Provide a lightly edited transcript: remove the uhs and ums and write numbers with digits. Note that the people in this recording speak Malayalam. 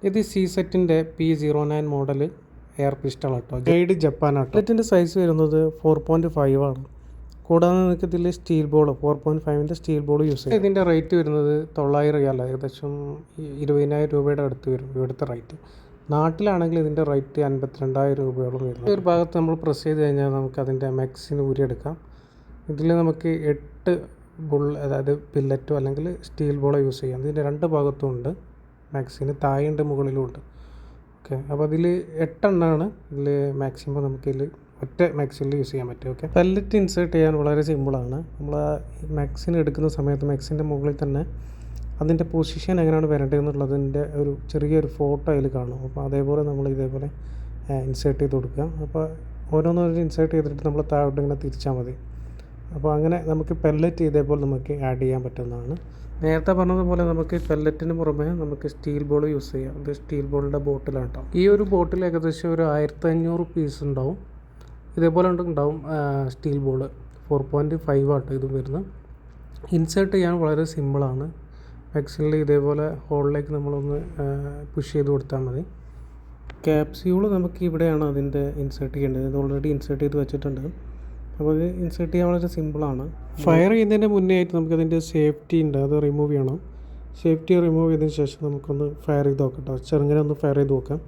ഇത് CZ-ൻ്റെ P09 മോഡൽ എയർ പിസ്റ്റൾ കേട്ടോ. ഗൈഡ് ജപ്പാൻ ആട്ടോ. ബുള്ളറ്റിൻ്റെ സൈസ് വരുന്നത് 4.5 ആണ്. കൂടാതെ നിങ്ങൾക്ക് ഇതിൽ സ്റ്റീൽ ബോൾ 4.5ൻ്റെ സ്റ്റീൽ ബോൾ യൂസ് ചെയ്യും. ഇതിൻ്റെ റേറ്റ് വരുന്നത് 900 റിയാൽ, ഏകദേശം 20,000 രൂപയുടെ അടുത്ത് വരും ഇവിടുത്തെ റേറ്റ്. നാട്ടിലാണെങ്കിൽ ഇതിൻ്റെ റേറ്റ് 52,000 രൂപയോളം വരുന്നു. ഒരു ഭാഗത്ത് നമ്മൾ പ്രസ് ചെയ്ത് കഴിഞ്ഞാൽ നമുക്ക് അതിൻ്റെ മാക്സിന് ഊരിയെടുക്കാം. ഇതിൽ നമുക്ക് 8 അതായത് പില്ലറ്റോ അല്ലെങ്കിൽ സ്റ്റീൽ ബോളോ യൂസ് ചെയ്യാം. ഇതിൻ്റെ 2 ഭാഗത്തും ഉണ്ട് മാക്സിന്, താഴെയുണ്ട് മുകളിലും ഉണ്ട്. ഓക്കെ, അപ്പോൾ അതിൽ 8 എണ്ണമാണ് ഇതിൽ മാക്സിമം നമുക്കിതിൽ ഒറ്റ മാക്സിനിൽ യൂസ് ചെയ്യാൻ പറ്റും. ഓക്കെ, പെല്ലറ്റ് ഇൻസേർട്ട് ചെയ്യാൻ വളരെ സിമ്പിളാണ്. നമ്മൾ മാക്സിന് എടുക്കുന്ന സമയത്ത് മാക്സിൻ്റെ മുകളിൽ തന്നെ അതിൻ്റെ പൊസിഷൻ എങ്ങനെയാണ് വരേണ്ടത് എന്നുള്ളതിൻ്റെ ഒരു ചെറിയൊരു ഫോട്ടോ അതിൽ കാണും. അപ്പോൾ അതേപോലെ നമ്മൾ ഇതേപോലെ ഇൻസേർട്ട് ചെയ്ത് കൊടുക്കുക. അപ്പോൾ ഓരോന്നോരോ ഇൻസേർട്ട് ചെയ്തിട്ട് നമ്മൾ താഴോട്ട് ഇങ്ങനെ തിരിച്ചാൽ മതി. അപ്പോൾ അങ്ങനെ നമുക്ക് പെല്ലറ്റ് ഇതേപോലെ നമുക്ക് ആഡ് ചെയ്യാൻ പറ്റുന്നതാണ്. നേരത്തെ പറഞ്ഞതുപോലെ നമുക്ക് പെല്ലറ്റിന് പുറമെ നമുക്ക് സ്റ്റീൽ ബോൾ യൂസ് ചെയ്യാം. ഇത് സ്റ്റീൽ ബോളിൻ്റെ ബോട്ടിലാണ് കേട്ടോ. ഈ ഒരു ബോട്ടിൽ ഏകദേശം ഒരു 1500 പീസ് ഉണ്ടാവും. ഇതേപോലെ ഉണ്ടാവും സ്റ്റീൽ ബോൾ 4.5 ആട്ടോ ഇത് വരുന്നത്. ഇൻസേർട്ട് ചെയ്യാൻ വളരെ സിമ്പിളാണ്. മാക്സിനിൽ ഇതേപോലെ ഹോളിലേക്ക് നമ്മളൊന്ന് പുഷ് ചെയ്ത് കൊടുത്താൽ മതി. ക്യാപ്സ്യൂൾ നമുക്ക് ഇവിടെയാണ് അതിൻ്റെ ഇൻസേർട്ട് ചെയ്യേണ്ടത്. ഇത് ഓൾറെഡി ഇൻസേർട്ട് ചെയ്ത് വെച്ചിട്ടുണ്ട്. അപ്പോൾ അത് ഇൻസേർട്ട് ചെയ്യാൻ വളരെ സിമ്പിളാണ്. ഫയർ ചെയ്യുന്നതിൻ്റെ മുന്നേ ആയിട്ട് നമുക്കതിൻ്റെ സേഫ്റ്റി ഉണ്ട്, അത് റിമൂവ് ചെയ്യണം. സേഫ്റ്റി റിമൂവ് ചെയ്തതിന് ശേഷം നമുക്കൊന്ന് ഫയർ ചെയ്ത് നോക്കാം കേട്ടോ. ചെറുങ്ങനെ ഒന്ന് ഫയർ ചെയ്ത് നോക്കാം.